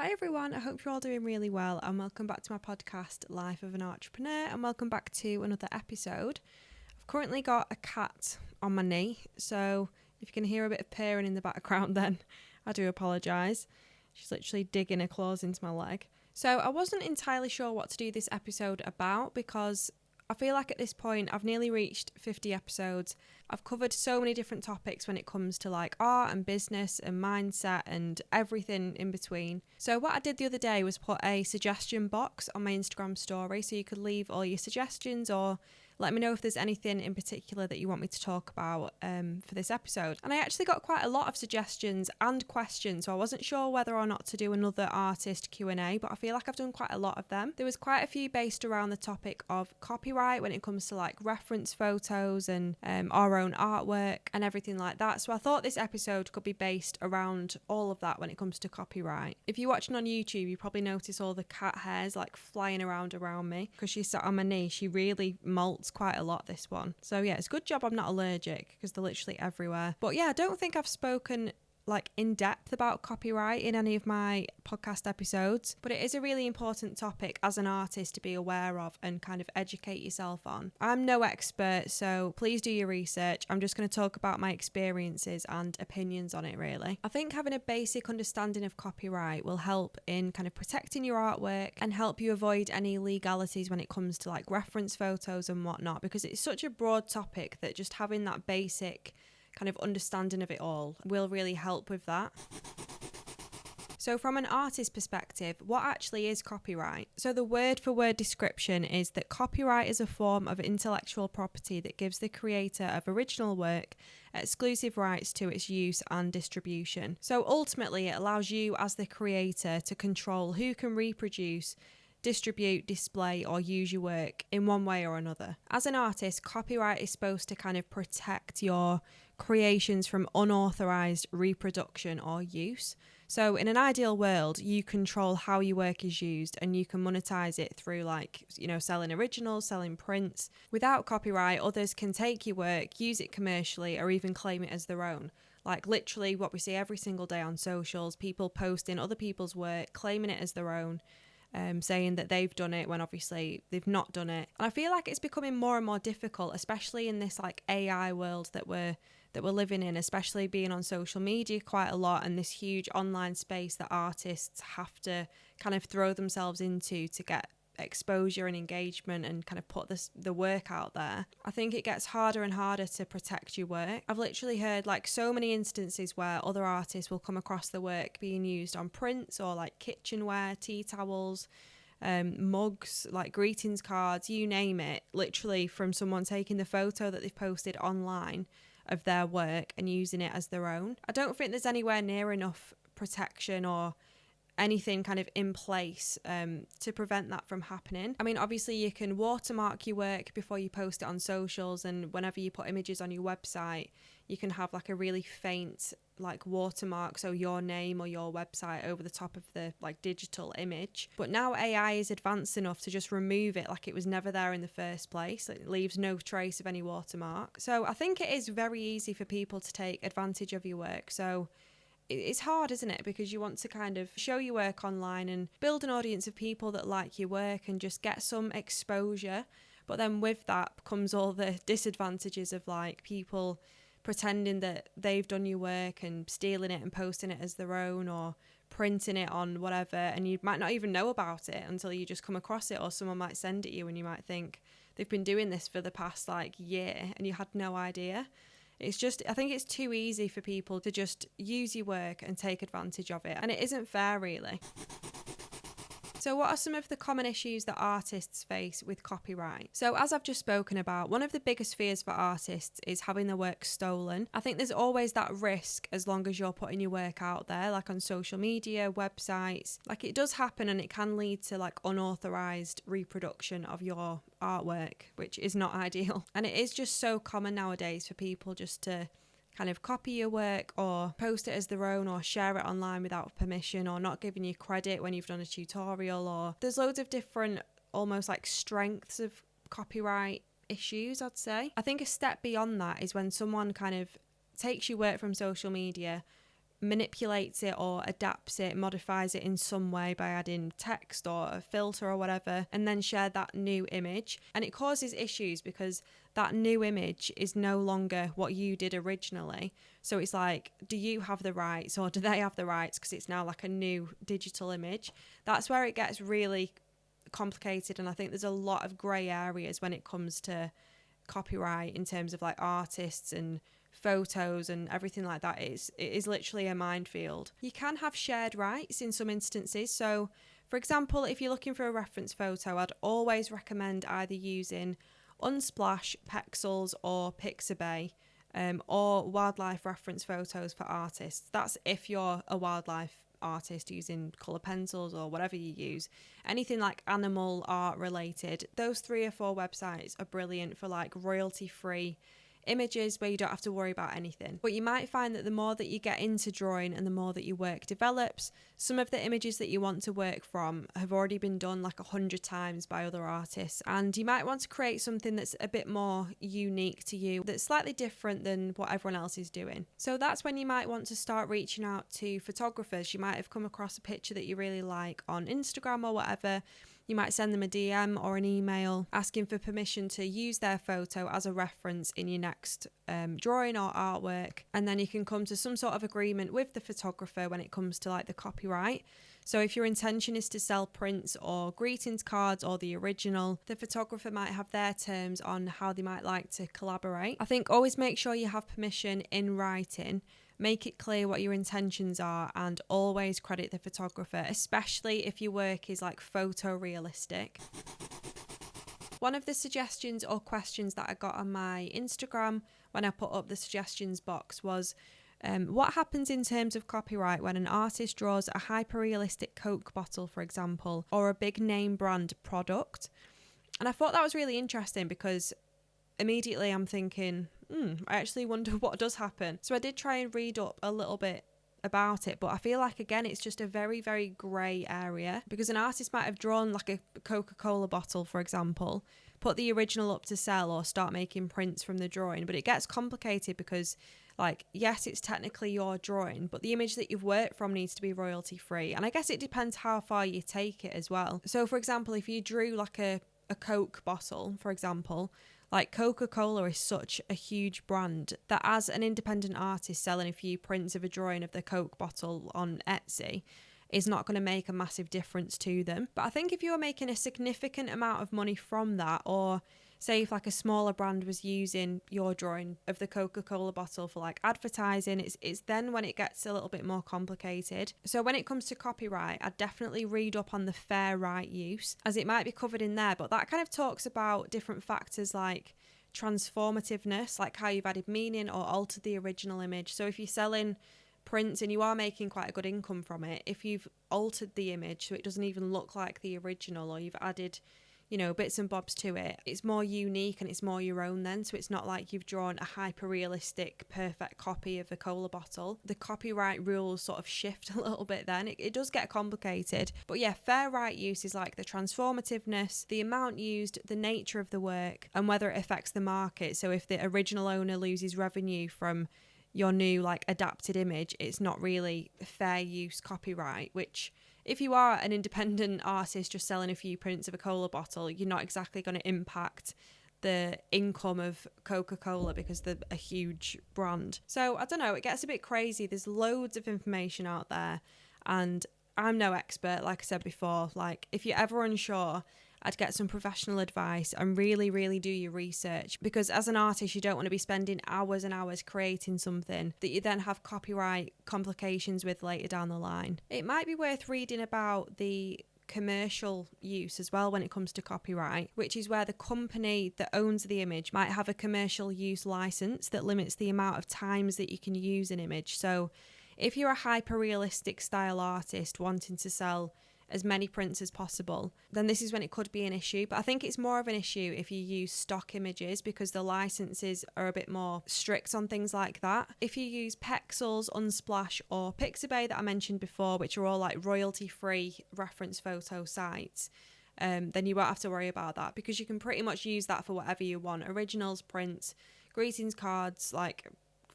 Hi everyone, I hope you're all doing really well and welcome back to my podcast, Life of an Artrepreneur, and welcome back to another episode. I've currently got a cat on my knee, so if you can hear a bit of purring in the background then I do apologise. She's literally digging her claws into my leg. So I wasn't entirely sure what to do this episode about because I feel like at this point I've nearly reached 50 episodes. I've covered so many different topics when it comes to like art and business and mindset and everything in between. So what I did the other day was put a suggestion box on my Instagram story so you could leave all your suggestions or let me know if there's anything in particular that you want me to talk about for this episode. And I actually got quite a lot of suggestions and questions, so I wasn't sure whether or not to do another artist Q&A, but I feel like I've done quite a lot of them. There was quite a few based around the topic of copyright when it comes to like reference photos and our own artwork and everything like that. So I thought this episode could be based around all of that when it comes to copyright. If you're watching on YouTube, you probably notice all the cat hairs like flying around me because she sat on my knee. She really molts quite a lot, this one. So yeah, it's a good job I'm not allergic because they're literally everywhere. But yeah, I don't think I've spoken like in depth about copyright in any of my podcast episodes, but it is a really important topic as an artist to be aware of and kind of educate yourself on. I'm no expert, so please do your research. I'm just going to talk about my experiences and opinions on it really. I think having a basic understanding of copyright will help in kind of protecting your artwork and help you avoid any legalities when it comes to like reference photos and whatnot, because it's such a broad topic that just having that basic kind of understanding of it all will really help with that. So from an artist's perspective, what actually is copyright? So the word for word description is that copyright is a form of intellectual property that gives the creator of original work exclusive rights to its use and distribution. So ultimately it allows you as the creator to control who can reproduce, distribute, display or use your work in one way or another. As an artist, copyright is supposed to kind of protect your creations from unauthorized reproduction or use. So in an ideal world, you control how your work is used and you can monetize it through like, selling originals, selling prints. Without copyright, others can take your work, use it commercially or even claim it as their own. Like literally what we see every single day on socials, people posting other people's work, claiming it as their own. Saying that they've done it when obviously they've not done it. And I feel like it's becoming more and more difficult, especially in this like AI world that we're living in, especially being on social media quite a lot and this huge online space that artists have to kind of throw themselves into to get exposure and engagement and kind of put the work out there. I think it gets harder and harder to protect your work. I've literally heard like so many instances where other artists will come across the work being used on prints or like kitchenware, tea towels, mugs, like greetings cards, you name it, literally from someone taking the photo that they've posted online of their work and using it as their own. I don't think there's anywhere near enough protection or anything kind of in place to prevent that from happening. I mean, obviously you can watermark your work before you post it on socials, and whenever you put images on your website, you can have like a really faint like watermark, so your name or your website over the top of the like digital image. But now AI is advanced enough to just remove it like it was never there in the first place. It leaves no trace of any watermark. So I think it is very easy for people to take advantage of your work. So it's hard, isn't it? Because you want to kind of show your work online and build an audience of people that like your work and just get some exposure. But then with that comes all the disadvantages of like people pretending that they've done your work and stealing it and posting it as their own or printing it on whatever, and you might not even know about it until you just come across it, or someone might send it you and you might think they've been doing this for the past like year and you had no idea. It's just, I think it's too easy for people to just use your work and take advantage of it, and it isn't fair really. So what are some of the common issues that artists face with copyright? So as I've just spoken about, one of the biggest fears for artists is having their work stolen. I think there's always that risk as long as you're putting your work out there, like on social media, websites. Like it does happen and it can lead to like unauthorized reproduction of your artwork, which is not ideal. And it is just so common nowadays for people just to kind of copy your work or post it as their own or share it online without permission or not giving you credit when you've done a tutorial. Or there's loads of different almost like strengths of copyright issues, I'd say. I think a step beyond that is when someone kind of takes your work from social media, manipulates it or adapts it, modifies it in some way by adding text or a filter or whatever, and then share that new image. And it causes issues because that new image is no longer what you did originally. So it's like, do you have the rights or do they have the rights? Because it's now like a new digital image. That's where it gets really complicated. And I think there's a lot of grey areas when it comes to copyright in terms of like artists and photos and everything like that. It is literally a minefield. You can have shared rights in some instances. So for example, if you're looking for a reference photo, I'd always recommend either using Unsplash, Pexels or Pixabay, or wildlife reference photos for artists. That's if you're a wildlife artist using colour pencils or whatever you use. Anything like animal art related, those 3 or 4 websites are brilliant for like royalty free images where you don't have to worry about anything. But you might find that the more that you get into drawing and the more that your work develops, some of the images that you want to work from have already been done like 100 times by other artists, and you might want to create something that's a bit more unique to you, that's slightly different than what everyone else is doing. So that's when you might want to start reaching out to photographers. You might have come across a picture that you really like on Instagram or whatever. You might send them a DM or an email asking for permission to use their photo as a reference in your next drawing or artwork. And then you can come to some sort of agreement with the photographer when it comes to like the copyright. So if your intention is to sell prints or greetings cards or the original, the photographer might have their terms on how they might like to collaborate. I think always make sure you have permission in writing. Make it clear what your intentions are, and always credit the photographer, especially if your work is like photorealistic. One of the suggestions or questions that I got on my Instagram when I put up the suggestions box was, what happens in terms of copyright when an artist draws a hyper-realistic Coke bottle, for example, or a big name brand product? And I thought that was really interesting because immediately I'm thinking, I actually wonder what does happen. So I did try and read up a little bit about it, but I feel like again it's just a very, very grey area, because an artist might have drawn like a Coca-Cola bottle, for example, put the original up to sell or start making prints from the drawing, but it gets complicated because like, yes, it's technically your drawing, but the image that you've worked from needs to be royalty free. And I guess it depends how far you take it as well. So for example, if you drew like a Coke bottle, for example, like Coca-Cola is such a huge brand that as an independent artist selling a few prints of a drawing of the Coke bottle on Etsy is not going to make a massive difference to them. But I think if you were making a significant amount of money from that, or say if like a smaller brand was using your drawing of the Coca-Cola bottle for like advertising, it's then when it gets a little bit more complicated. So when it comes to copyright, I'd definitely read up on the fair right use, as it might be covered in there, but that kind of talks about different factors like transformativeness, like how you've added meaning or altered the original image. So if you're selling prints and you are making quite a good income from it, if you've altered the image so it doesn't even look like the original, or you've added bits and bobs to it, it's more unique and it's more your own then. So it's not like you've drawn a hyper-realistic, perfect copy of a cola bottle. The copyright rules sort of shift a little bit then. It does get complicated. But yeah, fair right use is like the transformativeness, the amount used, the nature of the work, and whether it affects the market. So if the original owner loses revenue from your new like adapted image, it's not really fair use copyright, which if you are an independent artist just selling a few prints of a cola bottle, you're not exactly going to impact the income of Coca-Cola because they're a huge brand. So I don't know, it gets a bit crazy. There's loads of information out there and I'm no expert, like I said before. Like if you're ever unsure, I'd get some professional advice and really, really do your research, because as an artist, you don't want to be spending hours and hours creating something that you then have copyright complications with later down the line. It might be worth reading about the commercial use as well when it comes to copyright, which is where the company that owns the image might have a commercial use license that limits the amount of times that you can use an image. So if you're a hyper-realistic style artist wanting to sell as many prints as possible, then this is when it could be an issue. But I think it's more of an issue if you use stock images, because the licenses are a bit more strict on things like that. If you use Pexels, Unsplash or Pixabay that I mentioned before, which are all like royalty-free reference photo sites, then you won't have to worry about that, because you can pretty much use that for whatever you want. Originals, prints, greetings cards, like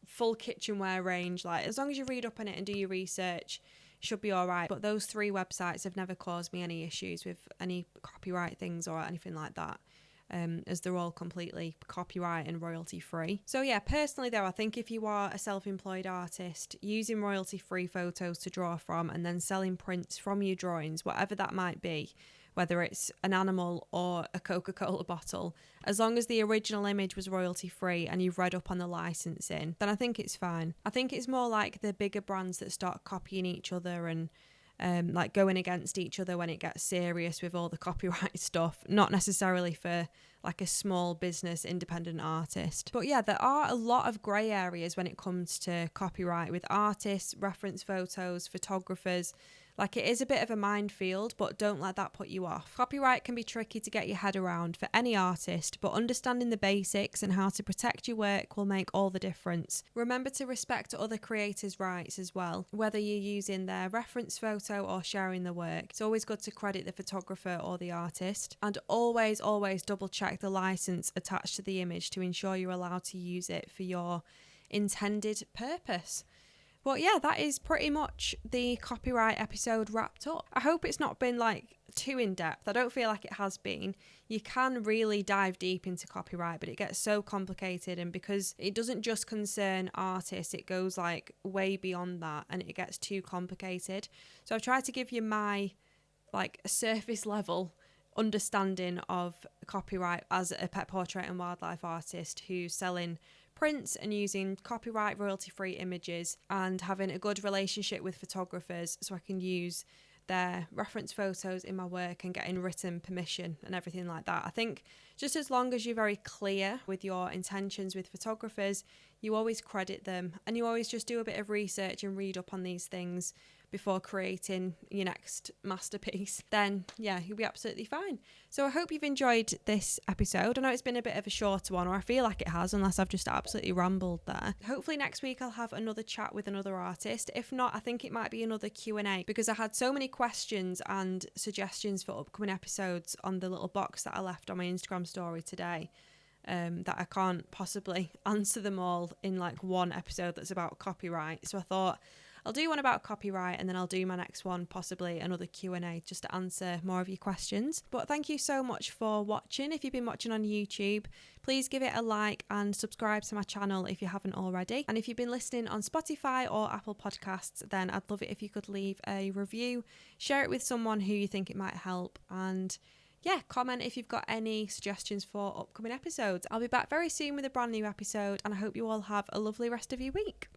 full kitchenware range. Like, as long as you read up on it and do your research, should be all right. But those 3 websites have never caused me any issues with any copyright things or anything like that. As they're all completely copyright and royalty free. So yeah, personally though, I think if you are a self-employed artist, using royalty free photos to draw from and then selling prints from your drawings, whatever that might be, whether it's an animal or a Coca-Cola bottle, as long as the original image was royalty free and you've read up on the licensing, then I think it's fine. I think it's more like the bigger brands that start copying each other and like going against each other when it gets serious with all the copyright stuff, not necessarily for like a small business independent artist. But yeah, there are a lot of grey areas when it comes to copyright with artists, reference photos, photographers. Like, it is a bit of a minefield, but don't let that put you off. Copyright can be tricky to get your head around for any artist, but understanding the basics and how to protect your work will make all the difference. Remember to respect other creators' rights as well, whether you're using their reference photo or sharing the work. It's always good to credit the photographer or the artist, and always double check the license attached to the image to ensure you're allowed to use it for your intended purpose. But yeah, that is pretty much the copyright episode wrapped up. I hope it's not been like too in depth. I don't feel like it has been. You can really dive deep into copyright, but it gets so complicated, and because it doesn't just concern artists, it goes like way beyond that and it gets too complicated. So I've tried to give you my like surface level understanding of copyright as a pet portrait and wildlife artist who's selling prints and using copyright royalty free images and having a good relationship with photographers so I can use their reference photos in my work and getting written permission and everything like that. I think just as long as you're very clear with your intentions with photographers, you always credit them and you always just do a bit of research and read up on these things before creating your next masterpiece, then yeah, you'll be absolutely fine. So I hope you've enjoyed this episode. I know it's been a bit of a shorter one, or I feel like it has, unless I've just absolutely rambled there. Hopefully next week I'll have another chat with another artist. If not, I think it might be another Q&A, because I had so many questions and suggestions for upcoming episodes on the little box that I left on my Instagram story today. That I can't possibly answer them all in like one episode that's about copyright. So I thought I'll do one about copyright and then I'll do my next one, possibly another Q&A, just to answer more of your questions. But thank you so much for watching. If you've been watching on YouTube, please give it a like and subscribe to my channel if you haven't already. And if you've been listening on Spotify or Apple Podcasts, then I'd love it if you could leave a review, share it with someone who you think it might help, and yeah, comment if you've got any suggestions for upcoming episodes. I'll be back very soon with a brand new episode, and I hope you all have a lovely rest of your week.